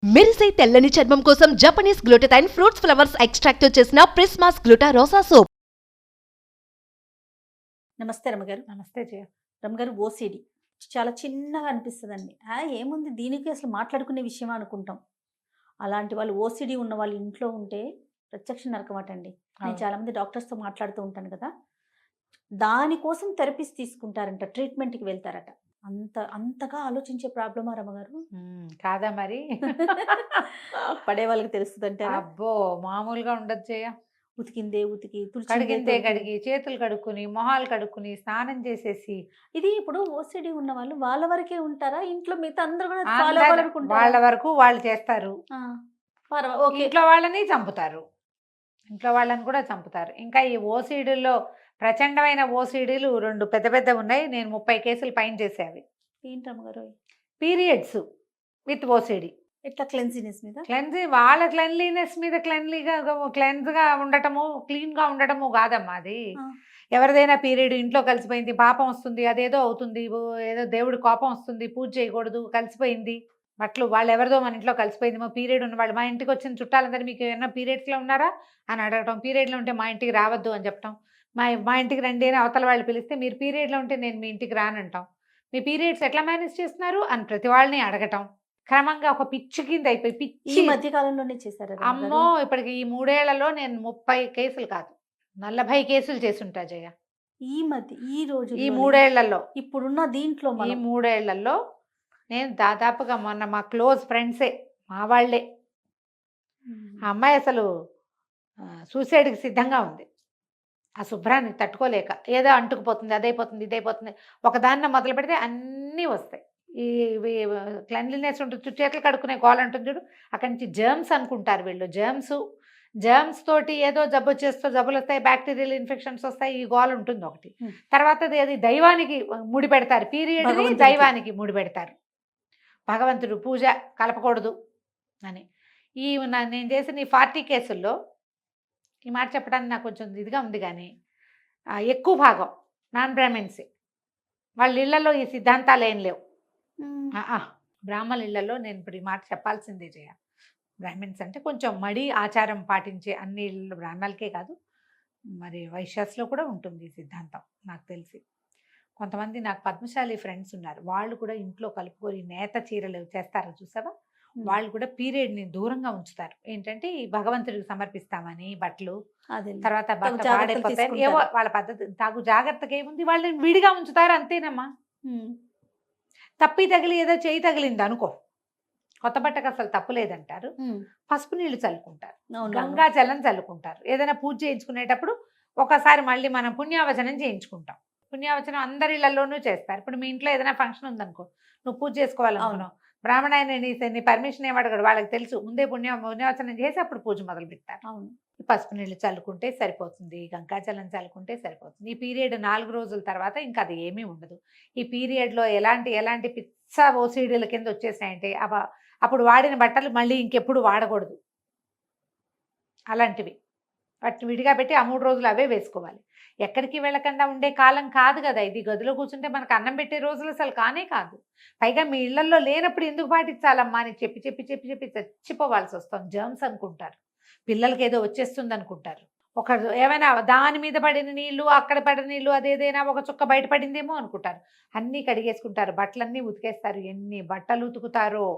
మెరిసే తెల్లని చర్మం కోసం Japanese glutathione fruits flowers extract తో చేసిన ప్రిస్మాస్ గ్లూటా రోసా సోప్. నమస్తే రమగారు. నమస్తే జయ. రమగారు, ఓసిడి చాలా చిన్నగా అనిపిస్తుందండి. ఏముంది దీనికి, అసలు మాట్లాడుకునే విషయమా అనుకుంటాం. అలాంటి వాళ్ళు, ఓసిడి ఉన్న వాళ్ళు ఇంట్లో ఉంటే ప్రత్యక్ష నరకమాట అండి. నేను అవును. చాలామంది డాక్టర్స్తో మాట్లాడుతూ ఉంటాను కదా, దానికోసం థెరపీస్ తీసుకుంటారంట, ట్రీట్మెంట్కి వెళ్తారట. అంతగా ఆలోచించే ప్రాబ్లమా రమగారు? కాదా మరి? పడే వాళ్ళకి తెలుస్తుంది అంటారా? అబ్బో, మామూలుగా ఉండదు జయ. ఉతికిందే ఉతికి, కడిగిందే తుడిచిందే కడిగి, చేతులు కడుక్కుని, మొహాలు కడుక్కుని, స్నానం చేసేసి, ఇది ఇప్పుడు ఓసిడి ఉన్న వాళ్ళు వాళ్ళ వరకే ఉంటారా? ఇంట్లో మిగతా అందరూ కూడా ఫాలో అందరు అవ్వాలనుకుంటారా? వాళ్ళ వరకు వాళ్ళు చేస్తారు. ఓకే. ఇంట్లో వాళ్ళని చంపుతారు. ఇంట్లో వాళ్ళని కూడా చంపుతారు. ఇంకా ఈ ఓసీడీల్లో ప్రచండమైన ఓసీడీలు 2 పెద్ద పెద్ద ఉన్నాయి. నేను 30 కేసులు పైన చేసేవి. ఏంటి రమగారు? Periods with OCD. ఎట్లా క్లెన్సీనెస్ మీద? వాళ్ళ క్లెన్లీనెస్ మీద క్లెన్స్గా ఉండటము, క్లీన్గా ఉండటము కాదమ్మా అది. ఎవరిదైనా పీరియడ్ ఇంట్లో కలిసిపోయింది, పాపం వస్తుంది, అదేదో అవుతుంది, ఏదో దేవుడి కోపం వస్తుంది, పూజ చేయకూడదు, కలిసిపోయింది బట్టలు, వాళ్ళు ఎవరిదో మన ఇంట్లో కలిసిపోయింది, మా పీరియడ్ ఉన్న వాళ్ళు, మా ఇంటికి వచ్చిన చుట్టాలందరూ మీకు ఏమన్నా పీరియడ్స్లో ఉన్నారా అని అడగటం, పీరియడ్లో ఉంటే మా ఇంటికి రావద్దు అని చెప్పటం, మా ఇంటికి రండి అని అవతల వాళ్ళు పిలిస్తే మీరు పీరియడ్లో ఉంటే నేను మీ ఇంటికి రానంటాం, మీ పీరియడ్స్ ఎట్లా మేనేజ్ చేస్తున్నారు అని ప్రతి వాళ్ళని అడగటం, క్రమంగా ఒక పిచ్చి కింద అయిపోయి ఈ పిచ్చి. మధ్య కాలంలోనే చేశారు అమ్మో, ఇప్పటికి ఈ 3 ఏళ్లలో నేను 30 కేసులు కాదు 40 కేసులు చేసుంటా జయ. ఈ మధ్య, ఈ రోజు, ఈ 3 ఏళ్లలో, ఇప్పుడున్న దీంట్లో ఈ 3 ఏళ్లలో నేను దాదాపుగా మొన్న మా క్లోజ్ ఫ్రెండ్సే, మా వాళ్ళే, ఆ అమ్మాయి అసలు సూసైడ్కి సిద్ధంగా ఉంది. ఆ శుభ్రాన్ని తట్టుకోలేక ఏదో అంటుకుపోతుంది, అదైపోతుంది, ఇదైపోతుంది, ఒకదాన్న మొదలు పెడితే అన్నీ వస్తాయి. ఈ క్లెన్లీనెస్ ఉంటుంది, చేతులు కడుక్కునే గోల ఉంటుంది చూడు, అక్కడి నుంచి జర్మ్స్ అనుకుంటారు వీళ్ళు, జర్మ్స్ తోటి ఏదో జబ్బులు వస్తాయి, బ్యాక్టీరియల్ ఇన్ఫెక్షన్స్ వస్తాయి, ఈ గోల ఉంటుంది ఒకటి. తర్వాత అది దైవానికి ముడి పెడతారు, పీరియడ్ దైవానికి ముడి పెడతారు, భగవంతుడు పూజ కలపకూడదు అని. నేను చేసిన ఈ 40 కేసుల్లో ఈ మాట చెప్పడానికి నాకు కొంచెం ఇదిగా ఉంది, కానీ ఎక్కువ భాగం నాన్ బ్రాహ్మిన్సే. వాళ్ళ ఇళ్లలో ఈ సిద్ధాంతాలు ఏం లేవు. బ్రాహ్మణుల ఇళ్లలో నేను ఇప్పుడు ఈ మాట చెప్పాల్సిందే జయ. బ్రాహ్మిన్స్ అంటే కొంచెం మడి ఆచారం పాటించే అన్ని ఇళ్ళు, బ్రాహ్మణులకే కాదు మరి వైశ్యాస్లో కూడా ఉంటుంది ఈ సిద్ధాంతం నాకు తెలిసి. కొంతమంది నాకు పద్మశాలి ఫ్రెండ్స్ ఉన్నారు, వాళ్ళు కూడా ఇంట్లో కలుపుకొని నేత చీరలు చేస్తారు చూసావా, వాళ్ళు కూడా పీరియడ్ని దూరంగా ఉంచుతారు. ఏంటంటే ఈ భగవంతుడికి సమర్పిస్తామని బట్టలు, తర్వాత బట్ట పాడైపోతాయి, ఏవో వాళ్ళ పద్ధతి, తాగు జాగ్రత్తగా ఏముంది, వాళ్ళని విడిగా ఉంచుతారు అంతేనమ్మా. తప్పి తగిలి ఏదో చేయి తగిలింది అనుకో, కొత్త బట్టకు అసలు తప్పు లేదంటారు, పసుపు నీళ్లు చల్లుకుంటారు, గంగాజలం చల్లుకుంటారు. ఏదైనా పూజ చేయించుకునేటప్పుడు ఒకసారి మళ్ళీ మనం పుణ్యావచనం చేయించుకుంటాం. పుణ్యావచనం అందరి ఇళ్లలోనూ చేస్తారు. ఇప్పుడు మీ ఇంట్లో ఏదైనా ఫంక్షన్ ఉందనుకో, నువ్వు పూజ చేసుకోవాలనుకున్నావు, బ్రాహ్మణ నీ పర్మిషన్ ఏమడగడు, వాళ్ళకి తెలుసు, ముందే పుణ్యావచనం చేసి అప్పుడు పూజ మొదలు పెడతారు. అవును. పసుపు నీళ్ళు చల్లుకుంటే సరిపోతుంది, గంగాజలం చల్లుకుంటే సరిపోతుంది. ఈ పీరియడ్ 4 రోజుల తర్వాత ఇంకా అది ఏమీ ఉండదు. ఈ పీరియడ్లో ఎలాంటి పిచ్చ ఓసీడీల కింద వచ్చేసాయంటే అప్పుడు వాడిన బట్టలు మళ్ళీ ఇంకెప్పుడు వాడకూడదు, అలాంటివి వాటిని విడిగా పెట్టి ఆ 3 రోజులు అవే వేసుకోవాలి. ఎక్కడికి వెళ్ళకుండా ఉండే కాలం కాదు కదా ఇది. గదిలో కూర్చుంటే మనకు అన్నం పెట్టే రోజులు అసలు కానే కాదు. పైగా మీ ఇళ్లలో లేనప్పుడు ఎందుకు పాటించాలమ్మా అని చెప్పి చెప్పి చెప్పి చెప్పి చచ్చిపోవాల్సి వస్తాం. జర్మ్స్ అనుకుంటారు, పిల్లలకి ఏదో వచ్చేస్తుంది అనుకుంటారు. ఒకరు ఏమైనా దాని మీద పడిన నీళ్ళు, అక్కడ పడిన నీళ్ళు, అదేదైనా ఒక చుక్క బయటపడిందేమో అనుకుంటారు. అన్నీ కడిగేసుకుంటారు, బట్టలన్నీ ఉతికేస్తారు. ఎన్ని బట్టలు ఉతుకుతారో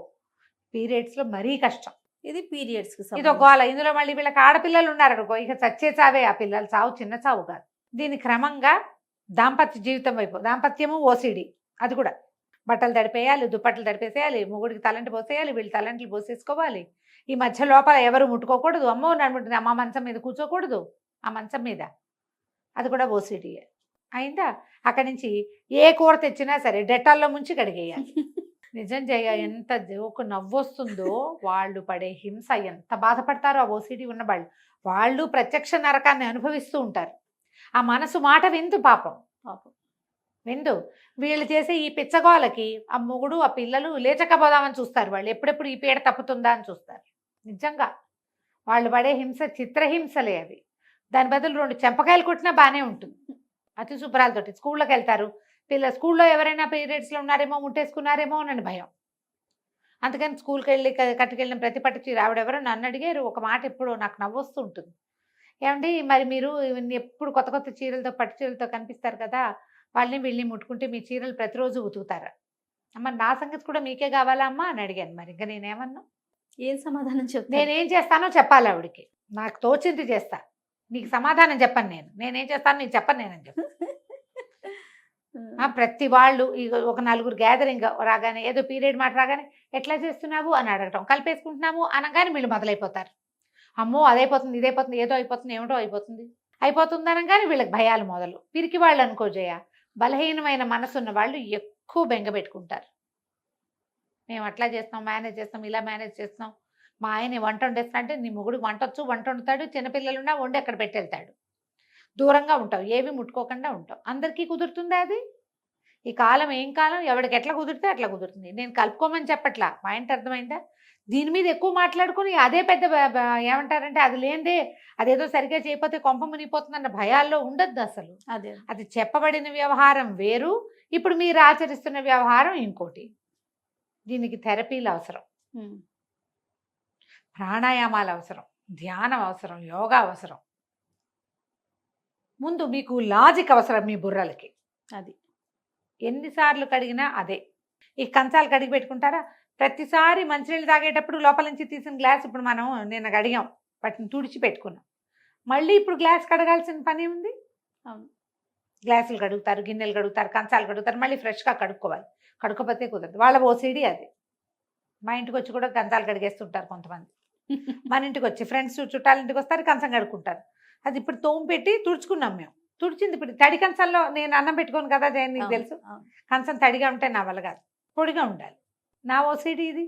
పీరియడ్స్లో మరీ కష్టం. ఇది పీరియడ్స్, ఇదో గోల. ఇందులో మళ్ళీ వీళ్ళకి ఆడపిల్లలు ఉన్నారనుకో, ఇక చచ్చే చావే. ఆ పిల్లలు చావు చిన్న చావు కాదు. దీని క్రమంగా దాంపత్య జీవితం వైపు, దాంపత్యము ఓసిడి, అది కూడా బట్టలు తడిపేయాలి, దుప్పట్లు తడిపేసేయాలి, మొగుడికి తలంటి పోసేయాలి, వీళ్ళు తలంట్లు పోసేసుకోవాలి. ఈ మధ్య లోపల ఎవరు ముట్టుకోకూడదు, అమ్మో నన్ను అమ్మ మంచం మీద కూర్చోకూడదు, ఆ మంచం మీద, అది కూడా ఓసిడి అయిందా. అక్కడి నుంచి ఏ కూర తెచ్చినా సరే డెటాల్లో ముంచి కడిగేయాలి. నిజం జయ, ఎంత ఒక నవ్వొస్తుందో, వాళ్ళు పడే హింస, ఎంత బాధపడతారో ఆ ఓసిడి ఉన్న వాళ్ళు ప్రత్యక్ష నరకాన్ని అనుభవిస్తూ ఉంటారు. ఆ మనసు మాట విందు, పాపం విందు. వీళ్ళు చేసే ఈ పిచ్చగోలకి ఆ మొగుడు, ఆ పిల్లలు లేచకపోదామని చూస్తారు. వాళ్ళు ఎప్పుడెప్పుడు ఈ పీడ తప్పుతుందా అని చూస్తారు. నిజంగా వాళ్ళు పడే హింస చిత్రహింసలే అవి. దాని బదులు 2 చెంపకాయలు కొట్టినా బాగానే ఉంటుంది. అతి శుభ్రాలతోటి స్కూళ్ళకి వెళ్తారు, స్కూల్లో ఎవరైనా పీరియడ్స్లో ఉన్నారేమో, ముట్టేసుకున్నారేమో అని భయం. అందుకని స్కూల్కి వెళ్ళి కట్టుకెళ్ళిన ప్రతి పట్టు చీర ఆవిడెవరో నన్ను అడిగారు ఒక మాట ఎప్పుడు నాకు నవ్వొస్తూ ఉంటుంది. ఏమండి మరి మీరు ఎప్పుడు కొత్త కొత్త చీరలతో పట్టు చీరలతో కనిపిస్తారు కదా, వాళ్ళని వీళ్ళని ముట్టుకుంటే మీ చీరలు ప్రతిరోజు ఉతుకుతారా? అమ్మ నా సంగతి కూడా మీకే కావాలా అమ్మా అని అడిగాను. మరి ఇంకా నేనేమన్నా, ఏం సమాధానం చెప్తారు? నేనేం చేస్తానో చెప్పాలి ఆవిడకి. నాకు తోచింది చేస్తా, నీకు సమాధానం చెప్పను నేనేం చేస్తాను నీకు చెప్పను నేనని చెప్పి. ప్రతి వాళ్ళు ఒక నలుగురు గ్యాదరింగ్ రాగానే ఏదో పీరియడ్ మాట రాగానే ఎట్లా చేస్తున్నావు అని అడగటం, కలిపేసుకుంటున్నాము అనగానే వీళ్ళు మొదలైపోతారు. అమ్మో అదైపోతుంది ఇదైపోతుంది ఏదో అయిపోతుంది ఏమిటో అయిపోతుంది అనగానే వీళ్ళకి భయాలు మొదలు. పిరికి వాళ్ళు అనుకో జయ, బలహీనమైన మనసున్న వాళ్ళు ఎక్కువ బెంగ పెట్టుకుంటారు. మేము అట్లా చేస్తాం, మేనేజ్ చేస్తాం, ఇలా మేనేజ్ చేస్తాం. మా ఆయన వంట వండేస్తా అంటే నీ మొగుడికి వంట వండుతాడు, చిన్నపిల్లలున్నా వండి అక్కడ పెట్టెళ్తాడు. దూరంగా ఉంటావు, ఏవి ముట్టుకోకుండా ఉంటావు. అందరికీ కుదురుతుందా అది? ఈ కాలం ఏం కాలం, ఎవరికి ఎట్లా కుదిరితే అట్లా కుదురుతుంది. నేను కలుపుకోమని చెప్పట్లా, మా ఇంటి అర్థమైందా? దీని మీద ఎక్కువ మాట్లాడుకుని అదే పెద్ద ఏమంటారంటే అది లేనిదే అదేదో సరిగ్గా చేయకపోతే కొంప మునిగిపోతుందన్న భయాల్లో ఉండద్దు అసలు. అది చెప్పబడిన వ్యవహారం వేరు, ఇప్పుడు మీరు ఆచరిస్తున్న వ్యవహారం ఇంకోటి. దీనికి థెరపీలు అవసరం, ప్రాణాయామాలు అవసరం, ధ్యానం అవసరం, యోగా అవసరం. ముందు మీకు లాజిక్ అవసరం మీ బుర్రలకి. అది ఎన్నిసార్లు కడిగినా అదే. ఈ కంచాలు కడిగి పెట్టుకుంటారా? ప్రతిసారి మంచినీళ్ళు తాగేటప్పుడు లోపల నుంచి తీసిన గ్లాస్ ఇప్పుడు మనం నిన్న కడిగాం, వాటిని తుడిచి పెట్టుకున్నాం. మళ్ళీ ఇప్పుడు గ్లాస్ కడగాల్సిన పని ఉంది. గ్లాసులు కడుగుతారు, గిన్నెలు కడుగుతారు, కంచాలు కడుగుతారు, మళ్ళీ ఫ్రెష్గా కడుక్కోవాలి. కడుక్కోపోతే కుదరదు. వాళ్ళ ఓసిడి అది. మా ఇంటికి వచ్చి కూడా కంచాలు కడిగేస్తుంటారు కొంతమంది. మన ఇంటికి వచ్చి ఫ్రెండ్స్ చుట్టాల ఇంటికి వస్తారు, కంచం కడుక్కుంటారు. అది ఇప్పుడు తోము పెట్టి తుడుచుకున్నాం మేము. తుడిచింది ఇప్పుడు తడి కంచంలో నేను అన్నం పెట్టుకోను కదా జయన్, నీకు తెలుసు. కంచం తడిగా ఉంటే నా వల్ల కాదు, పొడిగా ఉండాలి. నా ఓసిడి ఇది.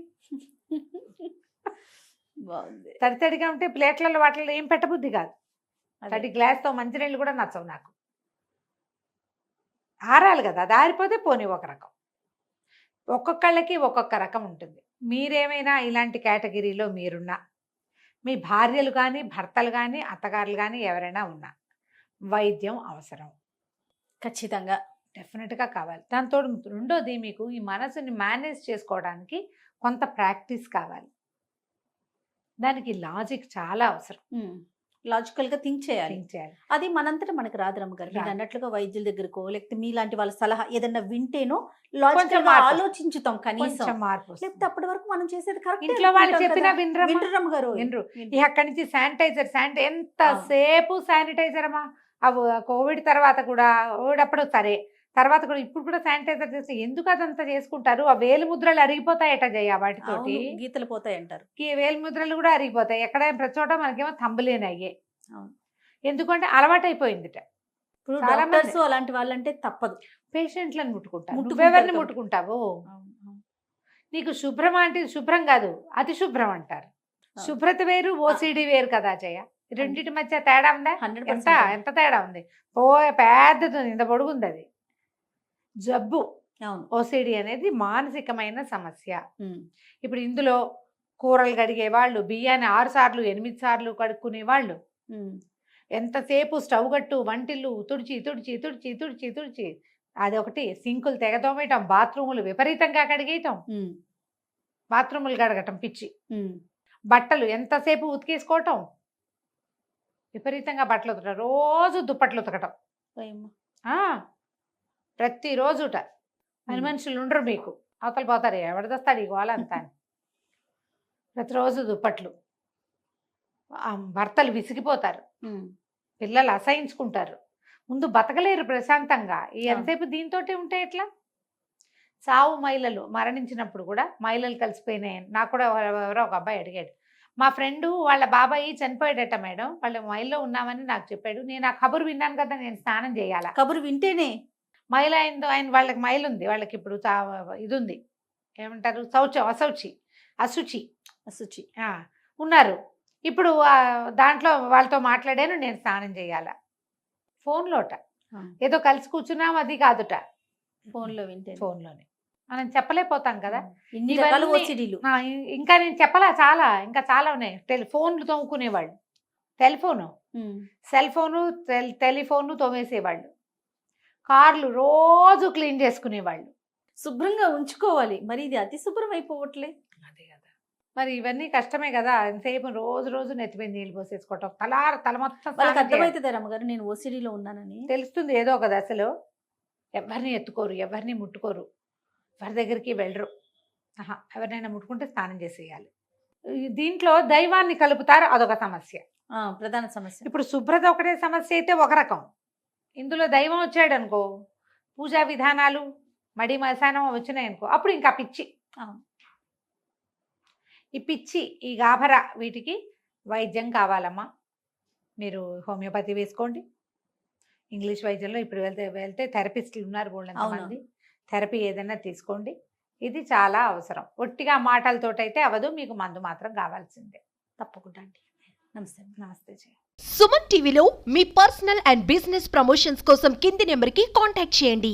బాగుంది. తడిగా ఉంటే ప్లేట్లలో వాటిల్లో ఏం పెట్టబుద్ధి కాదు. తడి గ్లాస్తో మంచినీళ్ళు కూడా నచ్చవు నాకు. ఆరాలి కదా, అది ఆరిపోతే పోనీ ఒక రకం. ఒక్కొక్కళ్ళకి ఒక్కొక్క రకం ఉంటుంది. మీరేమైనా ఇలాంటి కేటగిరీలో మీరున్నా, మీ భార్యలు కానీ భర్తలు కానీ అత్తగారులు కానీ ఎవరైనా ఉన్నా, వైద్యం అవసరం, ఖచ్చితంగా డెఫినెట్గా కావాలి. దాంతో రెండోది, మీకు ఈ మనసుని మేనేజ్ చేసుకోవడానికి కొంత ప్రాక్టీస్ కావాలి. దానికి లాజిక్ చాలా అవసరం. లాజికల్గా థింక్ చేయాలి. అది మనంతటా మనకు రాదు రమ్మగారు. మీరు అన్నట్లుగా వైద్యుల దగ్గరకో లేకపోతే మీలాంటి వాళ్ళ సలహా ఏదన్నా వింటేనో లాజికల్గా ఆలోచించుతాం కనీసం. మార్పు లేకపోతే అప్పటి వరకు మనం చేసేది కరెక్ట్. ఇంట్లో వాళ్ళు చెప్పినా వినరు గారు, వినరు. అక్కడి నుంచి శానిటైజర్ ఎంతసేపు శానిటైజర్ అమ్మా. అవి కోవిడ్ తర్వాత కూడా, కోవిడ్ అప్పుడు సరే, తర్వాత కూడా ఇప్పుడు కూడా శానిటైజర్ చేస్తే ఎందుకు అదంతా చేసుకుంటారు? ఆ వేలు ముద్రలు అరిగిపోతాయట జయ, వాటితోటి గీతలు పోతాయి అంటారు. వేలు ముద్రలు కూడా అరిగిపోతాయి. ఎక్కడైనా ప్రతి చోట మనకేమో తంబులేని అయ్యే. ఎందుకంటే అలవాటైపోయిందిట. ఇప్పుడు డాక్టర్స్ అలాంటి వాళ్ళంటే తప్పదు, పేషెంట్లను ముట్టుకుంటారు. నువ్వెవరిని ముట్టుకుంటావు? నీకు శుభ్రం అంటే శుభ్రం కాదు, అతి శుభ్రం అంటారు. శుభ్రత వేరు, ఓసిడి వేరు కదా జయ. రెండింటి మధ్య తేడా ఉందా? ఎంత తేడా ఉంది. పెద్దది, ఇంత పొడుగుంది అది. జబ్బు ఓసిడి అనేది మానసికమైన సమస్య. ఇప్పుడు ఇందులో కూరలు కడిగే వాళ్ళు, బియ్యాన్ని 6 సార్లు 8 సార్లు కడుక్కునే వాళ్ళు, ఎంతసేపు స్టవ్ గట్టు వంటిల్లు తుడిచి తుడిచి తుడిచి తుడిచి తుడిచి, అదొకటి. సింకులు తెగతోమేయటం, బాత్రూములు విపరీతంగా కడిగేయటం, బాత్రూములు కడగటం పిచ్చి, బట్టలు ఎంతసేపు ఉతికేసుకోవటం, విపరీతంగా బట్టలు ఉతకటం, రోజు దుప్పట్లు ఉతకటం, ప్రతిరోజుట. పని మనుషులు ఉండరు మీకు, అవతల పోతారు, ఎవరిదొస్తాడు ఈ గోళ అంతా అని. ప్రతిరోజు దుప్పట్లు. భర్తలు విసిగిపోతారు, పిల్లలు అసహించుకుంటారు, ముందు బతకలేరు ప్రశాంతంగా. ఎంతసేపు దీంతో ఉంటే ఎట్లా? సావు మహిళలు మరణించినప్పుడు కూడా మహిళలు కలిసిపోయినాయి. నాకు కూడా ఎవరో ఒక అబ్బాయి అడిగాడు, మా ఫ్రెండు వాళ్ళ బాబాయి చనిపోయాడట మేడం, వాళ్ళు మైల్లో ఉన్నామని నాకు చెప్పాడు. నేను ఆ కబురు విన్నాను కదా, నేను స్నానం చేయాలా? కబురు వింటేనే మైల్ అయిందో, ఆయన వాళ్ళకి మైల్ ఉంది, వాళ్ళకి ఇప్పుడు ఇది ఉంది, ఏమంటారు, అశుచి ఉన్నారు. ఇప్పుడు దాంట్లో వాళ్ళతో మాట్లాడాను, నేను స్నానం చేయాలా? ఫోన్లోట ఏదో కలిసి కూర్చున్నాం, అది కాదుట, ఫోన్లోనే. మనం చెప్పలేకపోతాం కదా. ఇంకా నేను చెప్పలా, ఇంకా చాలా ఉన్నాయి. ఫోన్లు తోముకునేవాళ్ళు, సెల్ ఫోను టెలిఫోను తోమేసేవాళ్ళు, కార్లు రోజు క్లీన్ చేసుకునేవాళ్ళు. శుభ్రంగా ఉంచుకోవాలి, మరి ఇది అతి శుభ్రం అయిపోవట్లే. మరి ఇవన్నీ కష్టమే కదా, ఎంతసేపు రోజు రోజు నెత్తిమీద నీళ్ళు పోసేసుకోవటం, తల మొత్తం వాళ్ళకి స్నానం చేయాలి. అర్థమవుతుంది రమ్మగారు నేను ఓసిడీలో ఉన్నానని. తెలుస్తుంది ఏదో ఒక దశలో. ఎవరిని ఎత్తుకోరు, ఎవరిని ముట్టుకోరు, ఎవరి దగ్గరికి వెళ్ళరు. ఎవరినైనా ముట్టుకుంటే స్నానం చేసేయాలి. దీంట్లో దైవాన్ని కలుపుతారు, అదొక సమస్య. ప్రధాన సమస్య. ఇప్పుడు శుభ్రత ఒకటే సమస్య అయితే ఒక రకం, ఇందులో దైవం వచ్చాడు అనుకో, పూజా విధానాలు మడి మశానం వచ్చినాయి అనుకో, అప్పుడు ఇంకా పిచ్చి. ఈ పిచ్చి, ఈ గాభర, వీటికి వైద్యం కావాలమ్మా. మీరు హోమియోపతి వేసుకోండి. ఇంగ్లీష్ వైద్యంలో ఇప్పుడు వెళ్తే థెరపిస్టులు ఉన్నారు బోళ్ళంతమంది. థెరపీ ఏదైనా తీసుకోండి, ఇది చాలా అవసరం. ఒట్టిగా మాటలతోటైతే అవదు, మీకు మందు మాత్రం కావాల్సిందే. తప్పకుండా అండి. నమస్తే. నమస్తే జయ. సుమన్ టీవీలో మీ పర్సనల్ అండ్ బిజినెస్ ప్రమోషన్స్ కోసం కింది నెంబర్కి కాంటాక్ట్ చేయండి.